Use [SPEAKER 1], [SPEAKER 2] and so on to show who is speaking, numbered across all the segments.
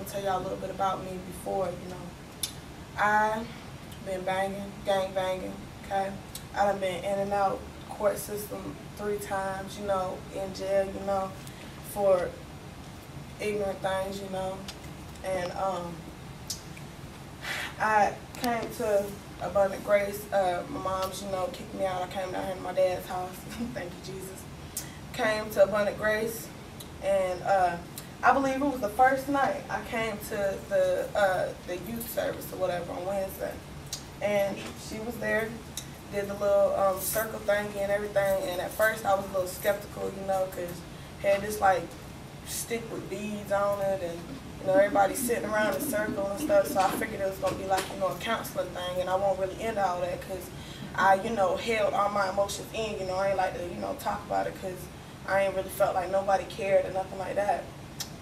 [SPEAKER 1] tell y'all a little bit about me before, you know. I been banging, gang banging, okay? I done been in and out court system 3 times, you know, in jail, you know, for ignorant things, you know. And I came to Abundant Grace. My mom's, you know, kicked me out. I came down here to my dad's house. Thank you, Jesus. Came to Abundant Grace, and I believe it was the first night I came to the youth service or whatever on Wednesday, and she was there, did the little circle thing and everything. And at first I was a little skeptical, you know, because had this like stick with beads on it, and you know, everybody sitting around in a circle and stuff. So I figured it was gonna be like, you know, a counseling thing, and I won't really into all that because I, you know, held all my emotions in. You know, I ain't like to, you know, talk about it because I ain't really felt like nobody cared or nothing like that.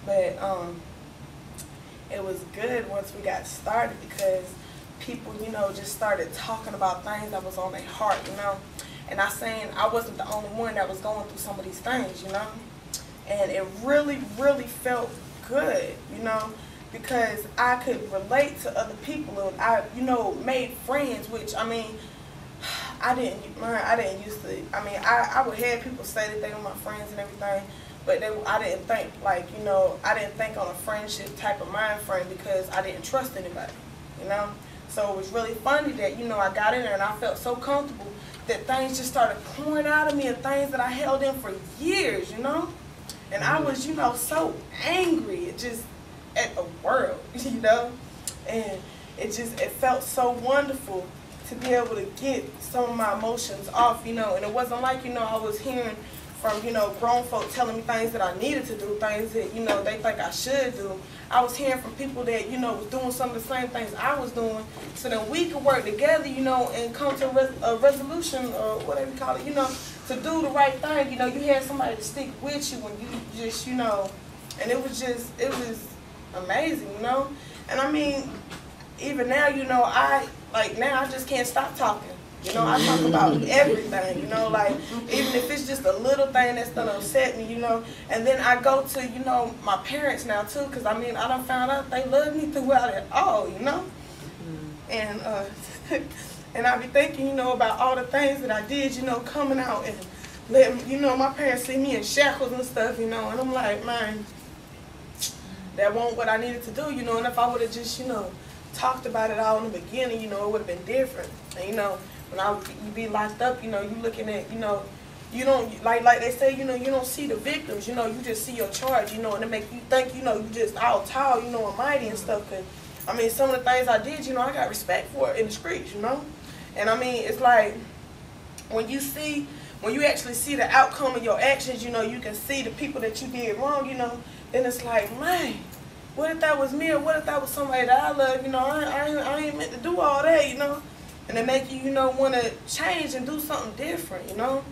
[SPEAKER 1] But it was good once we got started because people, you know, just started talking about things that was on their heart, you know. And I saying I wasn't the only one that was going through some of these things, you know. And it really, really felt good, you know, because I could relate to other people, and I, you know, made friends, which, I mean, I didn't used to, I mean, I would have people say that they were my friends and everything, but I didn't think, like, you know, I didn't think on a friendship type of mind frame because I didn't trust anybody, you know. So it was really funny that, you know, I got in there and I felt so comfortable that things just started pouring out of me, and things that I held in for years, you know. And I was, you know, so angry, just at the world, you know. And it felt so wonderful to be able to get some of my emotions off, you know. And it wasn't like, you know, I was hearing from, you know, grown folk telling me things that I needed to do, things that, you know, they think I should do. I was hearing from people that, you know, was doing some of the same things I was doing, so that we could work together, you know, and come to a resolution, or whatever you call it, you know, to do the right thing. You know, you had somebody to stick with you when you just, you know, and it was amazing, you know. And I mean, even now, you know, now I just can't stop talking. You know, I talk about everything, you know, like, even if it's just a little thing that's gonna upset me, you know. And then I go to, you know, my parents now, too, because, I mean, I done found out they love me throughout it all, you know. And, and I be thinking, you know, about all the things that I did, you know, coming out and letting, you know, my parents see me in shackles and stuff, you know. And I'm like, man, that wasn't what I needed to do, you know. And if I would have just, you know, talked about it all in the beginning, you know, it would have been different. And, you know, when you be locked up, you know, you looking at, you know, you don't, like they say, you know, you don't see the victims, you know, you just see your charge, you know, and it make you think, you know, you just all tall, you know, and mighty and stuff. Cause, I mean, some of the things I did, you know, I got respect for it in the streets, you know. And I mean, it's like, when you actually see the outcome of your actions, you know, you can see the people that you did wrong, you know, then it's like, man, what if that was me, or what if that was somebody that I love, you know, I ain't meant to do all that, you know. And it make you, you know, want to change and do something different, you know.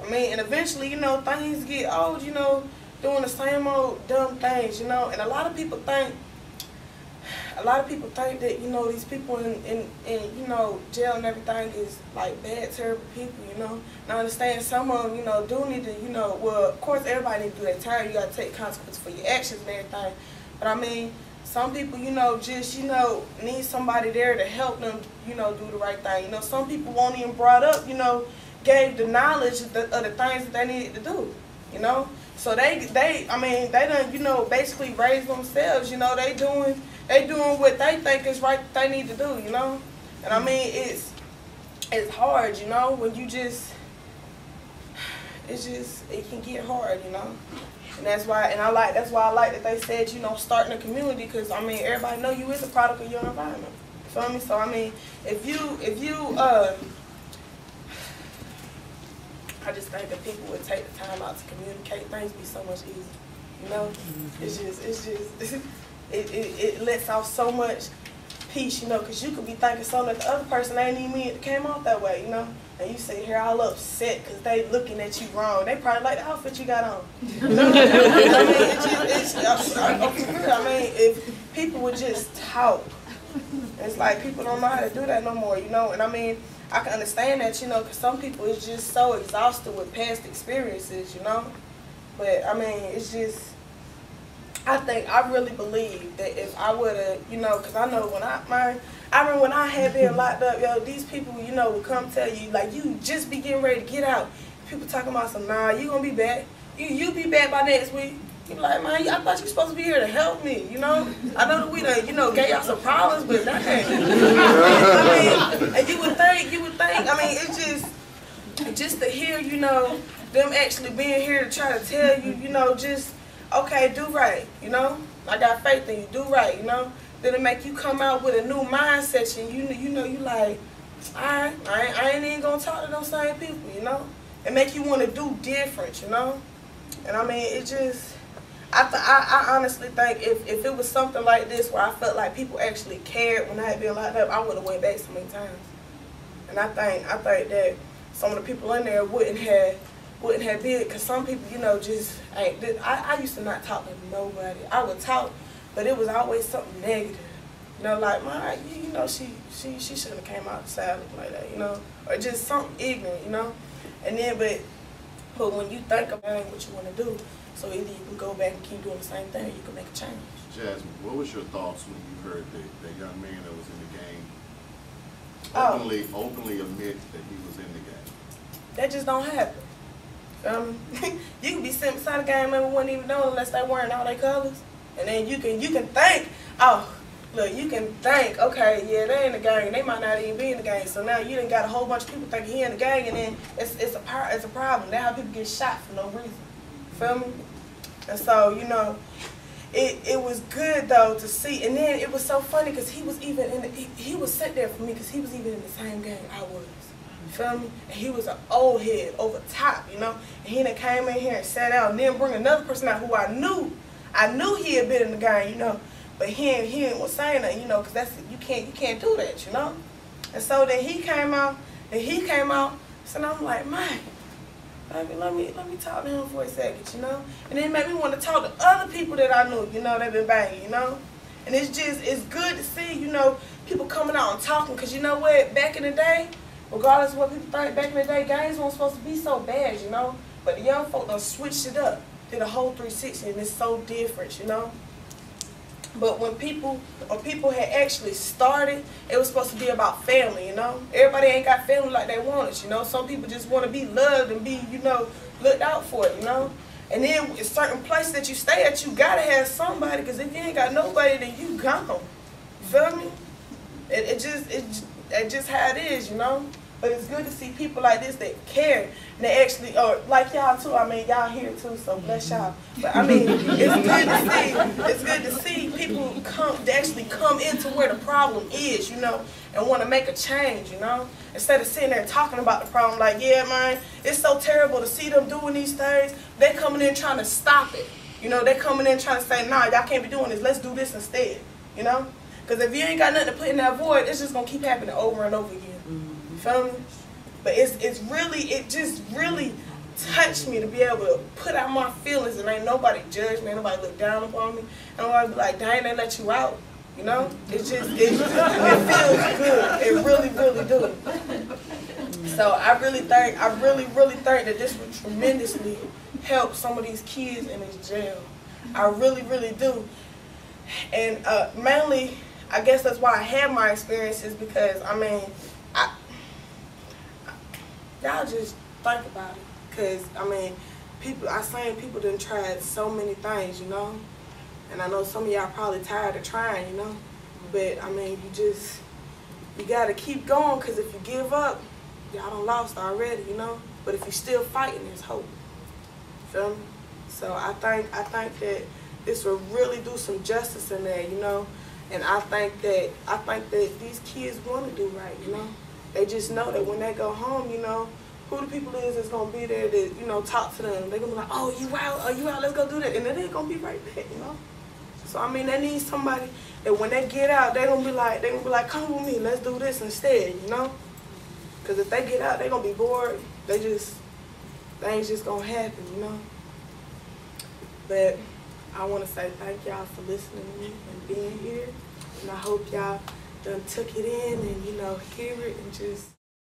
[SPEAKER 1] I mean, and eventually, you know, things get old, you know, doing the same old dumb things, you know. And a lot of people think that, you know, these people in you know, jail and everything is like bad, terrible people, you know. And I understand some of them, you know, do need to, you know, well, of course everybody needs to do their time. You got to take consequences for your actions and everything. But I mean, some people, you know, just, you know, need somebody there to help them, you know, do the right thing. You know, some people won't even brought up, you know, gave the knowledge of the things that they needed to do, you know. So they done, you know, basically raised themselves, you know. They doing what they think is right that they need to do, you know. And I mean, it's hard, you know, when you just, it can get hard, you know. And that's why I like that they said, you know, starting a community, because I mean, everybody know you is a product of your environment. You feel me? So I mean, if you I just think that people would take the time out to communicate, things be so much easier. You know? It lets out so much peace, you know, because you could be thinking something that the other person ain't even mean it came off that way, you know? And you sit here all upset because they looking at you wrong. They probably like the outfit you got on. You know? I mean, if people would just talk, it's like people don't know how to do that no more, you know? And I mean, I can understand that, you know, because some people is just so exhausted with past experiences, you know? But I mean, it's just, I really believe that if I would have, you know, because I know when I remember when I had been locked up, yo, these people, you know, would come tell you, like, you just be getting ready to get out. People talking about some, nah, you gonna be back. You be back by next week. You be like, man, I thought you supposed to be here to help me, you know? I know that we done, you know, gave y'all some problems, but that ain't. I mean, and you would think, I mean, it's just to hear, you know, them actually being here to try to tell you, you know, just, okay, do right, you know? I got faith in you, do right, you know? Then it make you come out with a new mindset, and you know, you like, alright, I ain't even gonna talk to those same people, you know? It make you want to do different, you know? And I mean, it just, I honestly think if it was something like this where I felt like people actually cared when I had been locked up, I would have went back so many times. And I think that some of the people in there wouldn't have did, because some people, you know, just ain't. I used to not talk to nobody. I would talk, but it was always something negative. You know, like, my, you know, she shouldn't have came out the side looking like that, you know, or just something ignorant, you know. And then, but when you think about what you want to do, so either you can go back and keep doing the same thing, or you can make a change.
[SPEAKER 2] Jasmine, what was your thoughts when you heard that young man that was in the game openly admit that he was in the game?
[SPEAKER 1] That just don't happen. You can be sitting beside a gang member wouldn't even know unless they wearing all their colors, and then you can think, oh, look, you can think, okay, yeah, they in the gang, they might not even be in the gang. So now you done got a whole bunch of people thinking he in the gang, and then it's a problem. That's how people get shot for no reason. Feel me? And so, you know, it was good though to see, and then it was so funny because he was even he was sitting there for me because he was even in the same gang I was. Feel me? And he was an old head over top, you know. And he done came in here and sat down, and then bring another person out who I knew he had been in the gang, you know. But he ain't saying that, you know, because that's you can't do that, you know. And so then he came out, so I'm like, man, let me talk to him for a second, you know. And then it made me want to talk to other people that I knew, you know, that been banging, you know. And it's good to see, you know, people coming out and talking, because you know what, back in the day, regardless of what people think, back in the day, gangs weren't supposed to be so bad, you know. But the young folk done switched it up, did a whole 360, and it's so different, you know. But when people had actually started, it was supposed to be about family, you know. Everybody ain't got family like they want it, you know. Some people just want to be loved and be, you know, looked out for it, you know. And then in certain places that you stay at, you gotta have somebody, because if you ain't got nobody, then you gone. Feel me? It's just how it is, you know. But it's good to see people like this that care, and they actually, or like y'all too. I mean, y'all here too, so bless y'all. But I mean, it's good to see people actually come into where the problem is, you know, and want to make a change, you know, instead of sitting there talking about the problem. Like, yeah, man, it's so terrible to see them doing these things. They coming in trying to stop it, you know. They coming in trying to say, nah, y'all can't be doing this. Let's do this instead, you know. Because if you ain't got nothing to put in that void, it's just gonna keep happening over and over again. Feel me? But it just really touched me to be able to put out my feelings, and ain't nobody judge me, ain't nobody look down upon me, and nobody be like, dang, they let you out, you know? It feels good. It really, really do. So I really think that this would tremendously help some of these kids in this jail. I really, really do. And mainly, I guess that's why I had my experiences, because I mean, y'all just think about it, because I mean, people done tried so many things, you know, and I know some of y'all probably tired of trying, you know, but I mean, you gotta keep going, because if you give up, y'all done lost already, you know. But if you're still fighting, there's hope. Feel me? So I think that this will really do some justice in there, you know. And I think that these kids want to do right, you know. They just know that when they go home, you know, who the people is that's going to be there to, you know, talk to them. They're going to be like, oh, you out, let's go do that. And then they're going to be right back, you know. So, I mean, they need somebody that when they get out, they're going to be like, come with me, let's do this instead, you know. Because if they get out, they're going to be bored. Things just going to happen, you know. But I want to say thank y'all for listening to me and being here. And I hope y'all done took it in and, you know, hear it and just